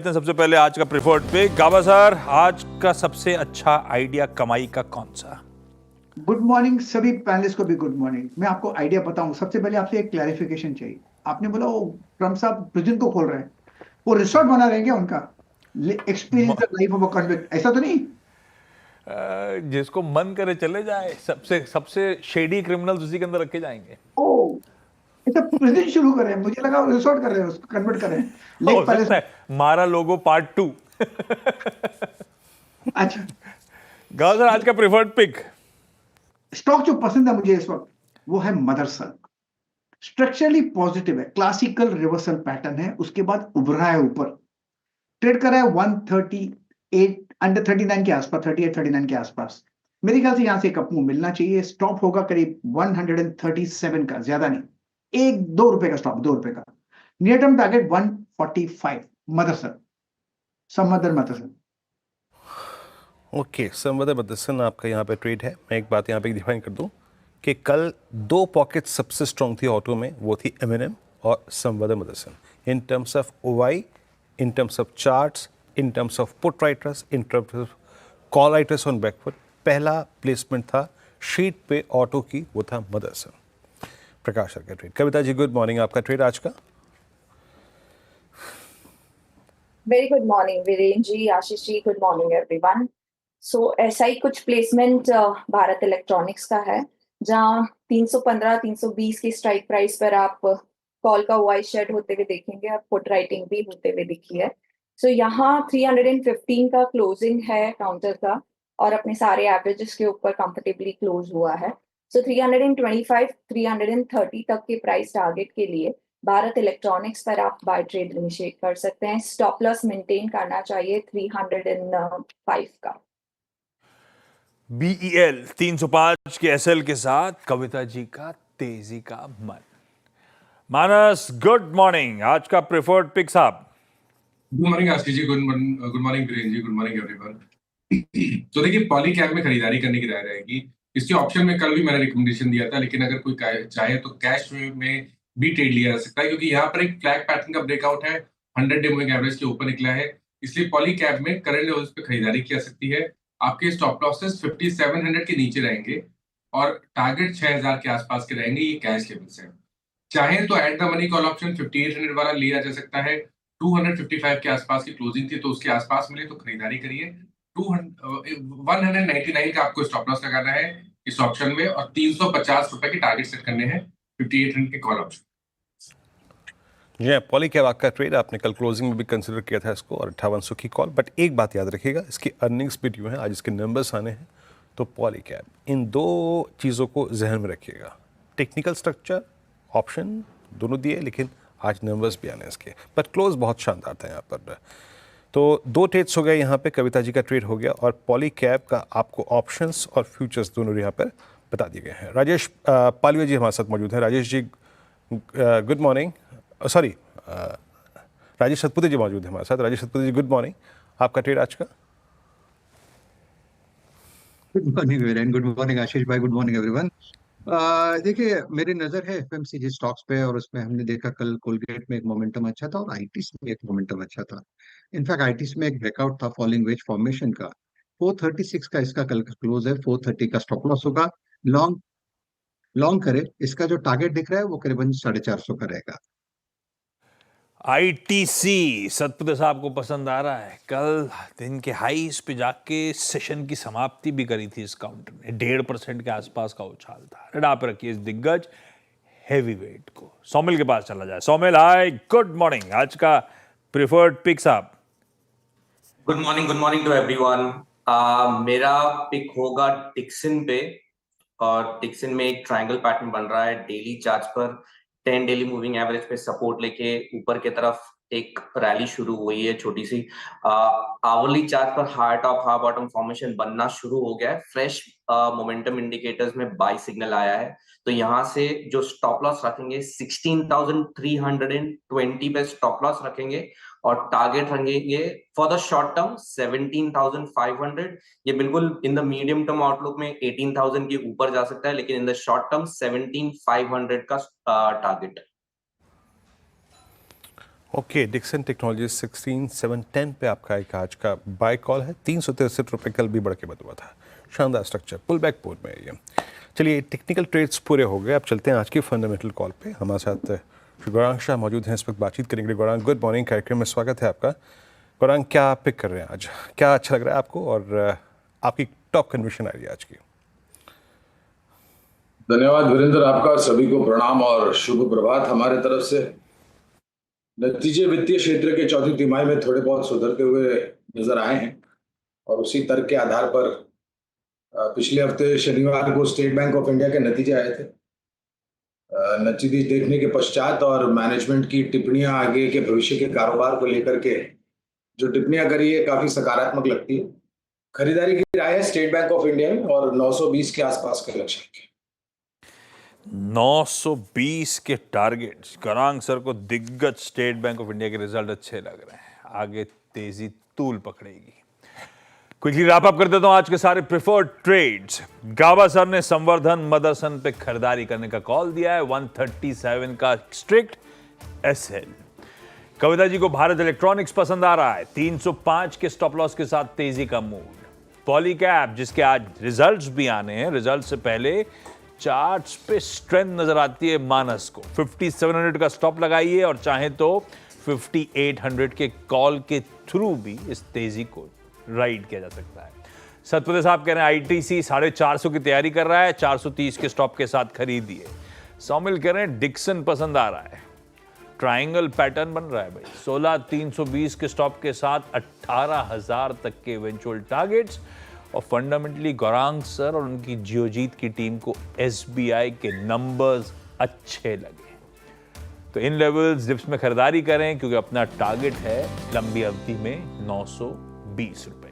सबसे पहले आज का प्रिफर्ड पे गाबा सर, आज का सबसे अच्छा आइडिया कमाई का कौन सा? गुड मॉर्निंग सभी पैनलिस्ट को भी गुड मॉर्निंग। मैं आपको आइडिया बताऊं, सबसे पहले आपसे एक क्लैरिफिकेशन चाहिए। आपने बोला वो ट्रम्प साहब प्रिजन को खोल रहे हैं, वो रिसोर्ट बना रहे हैं क्या उनका? Experience the life of a convict, ऐसा तो नहीं? जिसको मन करे चले जाए, सबसे सबसे शेडी क्रिमिनल्स उसी के अंदर रखे जाएंगे। ओ, ऐसा प्रिजन शुरू कर रहे हैं, मुझे लगा रिसोर्ट कर रहे हैं, उसको कन्वर्ट कर रहे हैं हो लेक पैलेस। सकता है मारा लोगो पार्ट 2। अच्छा, गाबा सर, आज का प्रिफर्ड पिक। स्टॉक जो पसंद है मुझे इस वक्त वो है मदरसन। स्ट्रक्चरली पॉजिटिव है, क्लासिकल रिवर्सल पैटर्न है, उसके बाद उभरा है ऊपर, ट्रेड कर रहा है 138 अंडर 39 के आसपास, 38 39 के आसपास। मेरे ख्याल से यहां से एक अप मूव मिलना चाहिए। स्टॉप होगा करीब 137 का, ज्यादा नहीं, एक ₹2 का स्टॉप, ₹2 का। Near term target 145। मदरसन, समदर मदरसन। ओके, संवाद मदरसन आपका यहाँ पे ट्रेड है। मैं एक बात यहाँ पे डिफाइन कर दूँ कि कल दो पॉकेट सबसे स्ट्रॉन्ग थी ऑटो में, वो थी एमएनएम और Samvardhana Motherson. In terms of OI, in terms of charts, in terms of put writers, in terms of call writers on backfoot, पहला प्लेसमेंट था शीट पे ऑटो की, वो था मदरसन। प्रकाश सर का trade. Kavita ji good morning, आपका ट्रेड आज का? Very good morning Viren ji, Ashish ji, good morning everyone. So ऐसा ही कुछ प्लेसमेंट भारत इलेक्ट्रॉनिक्स का है, जहां 315 320 की स्ट्राइक प्राइस पर आप कॉल का वाई शेड होते हुए देखेंगे, आप पुट राइटिंग भी होते हुए दिखी है। सो यहाँ 315 का क्लोजिंग है काउंटर का, और अपने सारे एवरेजेस के ऊपर कंफर्टेबली क्लोज हुआ है। सो 325 330 तक के प्राइस टारगेट के लिए भारत इलेक्ट्रॉनिक्स पर आप बाय ट्रेड इनिशिएट कर सकते हैं। स्टॉप लॉस मेंटेन करना चाहिए 305 का। BEL 305 के SL के साथ कविता जी का तेजी का मन। मानस गुड मॉर्निंग, आज का प्रिफर्ड पिक साहब। गुड मॉर्निंग आशीष जी, गुड मॉर्निंग वीरेन जी, गुड मॉर्निंग एवरीवन। तो देखिए, पॉली कैब में खरीदारी करने की राय रहेगी। इसके ऑप्शन में कल भी मैंने रिकमेंडेशन दिया था, लेकिन अगर कोई चाहे तो कैश में भी ट्रेड लिया जा सकता है, क्योंकि यहाँ पर एक फ्लैग पैटर्न का ब्रेकआउट है, 100 डे मूविंग एवरेज के ऊपर निकला है। इसलिए पॉली कैब में करंट लेवल्स पे खरीदारी की जा सकती है। आपके स्टॉप लॉसेस 5700 के नीचे रहेंगे और टारगेट 6000 के आसपास के रहेंगे। ये कैश लेवल्स है। चाहे तो at the money call option 5800 वाला लिया जा सकता है। 255 के आसपास की क्लोजिंग थी, तो उसके आसपास मिले तो खरीदारी करिए। 199 का आपको स्टॉप लॉस लगाना है इस ऑप्शन में, और 350 रुपए के टारगेट सेट करने हैं 5800 के कॉल ऑप्शन। जी, पॉली कैब आपका ट्रेड, आपने कल क्लोजिंग में भी कंसिडर किया था इसको, और 5800 की कॉल। बट एक बात याद रखिएगा, इसकी अर्निंग्स भी ड्यू है, आज इसके नंबर्स आने हैं। तो पॉली कैब, इन दो चीज़ों को जहन में रखिएगा। टेक्निकल स्ट्रक्चर, ऑप्शन दोनों दिए, लेकिन आज नंबर्स भी आने हैं इसके। बट क्लोज बहुत शानदार था यहाँ पर। तो दो ट्रेड्स हो गए यहाँ पे, कविता जी का ट्रेड हो गया, और पॉली कैब का आपको ऑप्शंस और फ्यूचर्स दोनों यहाँ पर बता दिए गए हैं। राजेश पालिया जी हमारे साथ मौजूद हैं। Rajesh ji good morning. Sorry, Rajesh Satpute ji मौजूद हैं हमारे साथ। राजेश सतपुते जी गुड मॉर्निंग, आपका ट्रेड आज का? Good morning Viren, good morning Ashish भाई, गुड मॉर्निंग एवरीवन। देखिए, मेरी नज़र है एफएमसीजी स्टॉक्स पे, और उसमें हमने देखा कल कोलगेट में एक मोमेंटम अच्छा था और आईटीज में एक मोमेंटम अच्छा था। इनफैक्ट आईटीज में एक ब्रेकआउट था फॉलिंग वेज फॉर्मेशन का। 436 का इसका कल का क्लोज है, 430 का स्टॉप लॉस होगा। लॉन्ग लॉन्ग करे, इसका जो टारगेट दिख रहा है वो करीबन 450 का रहेगा। ITC सतपुते साहब को पसंद आ रहा है। कल दिन के हाईस पे जाके सेशन की समाप्ति भी करी थी इस काउंटर ने। 1.5% के आसपास का उछाल था। रेडा पे रखिए इस दिग्गज हैवी वेट को। सौमिल के पास चला जाए। सौमिल हाय, गुड मॉर्निंग, आज का प्रिफर्ड पिक साहब। Good morning to everyone. मेरा पिक होगा टिक्सन पे, और टिक्सन में एक ट्रायंगल पैटर्न बन रहा है डेली चार्ट पर। 10 डेली मूविंग एवरेज पे सपोर्ट लेके ऊपर की तरफ एक रैली शुरू हुई है छोटी सी। आवरली चार्ट पर high top high bottom formation बनना शुरू हो गया है। फ्रेश मोमेंटम इंडिकेटर्स में बाय सिग्नल आया है, तो यहाँ से जो स्टॉप लॉस रखेंगे 16,320 पे स्टॉप लॉस रखेंगे, और टारगेट रखेंगे फॉर द शॉर्ट टर्म 17,500। ये बिल्कुल in the medium term outlook में 18,000 के ऊपर जा सकता है, लेकिन इन द शॉर्ट टर्म 17,500 का टारगेट। ओके, डिक्सन टेक्नोलॉजी 16710 पे आपका एक आज का बाय कॉल है। 363 रुपये कल भी बढ़ के बदला था। शानदार स्ट्रक्चर, पुल बैक पोल में है ये। चलिए, टेक्निकल ट्रेड्स पूरे हो गए, अब चलते हैं आज की फंडामेंटल कॉल पे। हमारे साथ श्री गौरांग शाह मौजूद हैं, इस वक्त बातचीत करेंगे। गौरांग, गुड मॉर्निंग, कार्यक्रम में स्वागत है आपका। गौरांग, क्या पिक कर रहे हैं आज, क्या अच्छा लग रहा है आपको और आपकी टॉप कन्विक्शन आ रही है आज की? धन्यवाद वीरेंद्र, आपका सभी को प्रणाम और शुभ प्रभात हमारे तरफ से। नतीजे वित्तीय क्षेत्र के चौथी तिमाही में थोड़े बहुत सुधरते हुए नजर आए हैं और उसी तर्क के आधार पर पिछले हफ्ते शनिवार को स्टेट बैंक ऑफ इंडिया के नतीजे आए थे। नतीजे देखने के पश्चात और मैनेजमेंट की टिप्पणियां आगे के भविष्य के कारोबार को लेकर के जो टिप्पणियां करी है काफी सकारात्मक लगती है। खरीदारी की राय है स्टेट बैंक ऑफ इंडिया में और 920 के आसपास के लक्ष्य के 920 के टारगेट्स। गौरांग सर को दिग्गज स्टेट बैंक ऑफ इंडिया के रिजल्ट अच्छे लग रहे हैं, आगे तेजी तूल पकड़ेगी। क्विकली रैप अप कर देता हूं आज के सारे प्रिफर्ड ट्रेड्स। गाबा सर ने संवर्धन मदरसन पे खरीदारी करने का कॉल दिया है, 137 का स्ट्रिक्ट एसएल। कविता जी को भारत इलेक्ट्रॉनिक्स पसंद आ रहा है, 305 के स्टॉप लॉस के साथ तेजी का मूड। पॉलीकैब जिसके आज रिजल्ट्स भी आने हैं, रिजल्ट से पहले चार्ट्स पे स्ट्रेंथ नजर आती है मानस को। 5700 का स्टॉप लगाइए और चाहे तो 5800 के कॉल के थ्रू भी इस तेजी को राइड किया जा सकता है। सतपति साहब कह रहे हैं आईटीसी 450 की तैयारी कर रहा है, 430 के स्टॉप के साथ खरीदिए। सौमिल कह रहे हैं डिक्सन पसंद आ रहा है, ट्रायंगल पैटर्न बन रहा है भाई। 16320 के स्टॉप के साथ 18000 तक के इवेंचुअल टारगेट्स। और फंडामेंटली गौरांग सर और उनकी जियोजीत की टीम को एसबीआई के नंबर्स अच्छे लगे, तो इन लेवल्स डिप्स में खरीदारी करें क्योंकि अपना टारगेट है लंबी अवधि में 920 रुपए।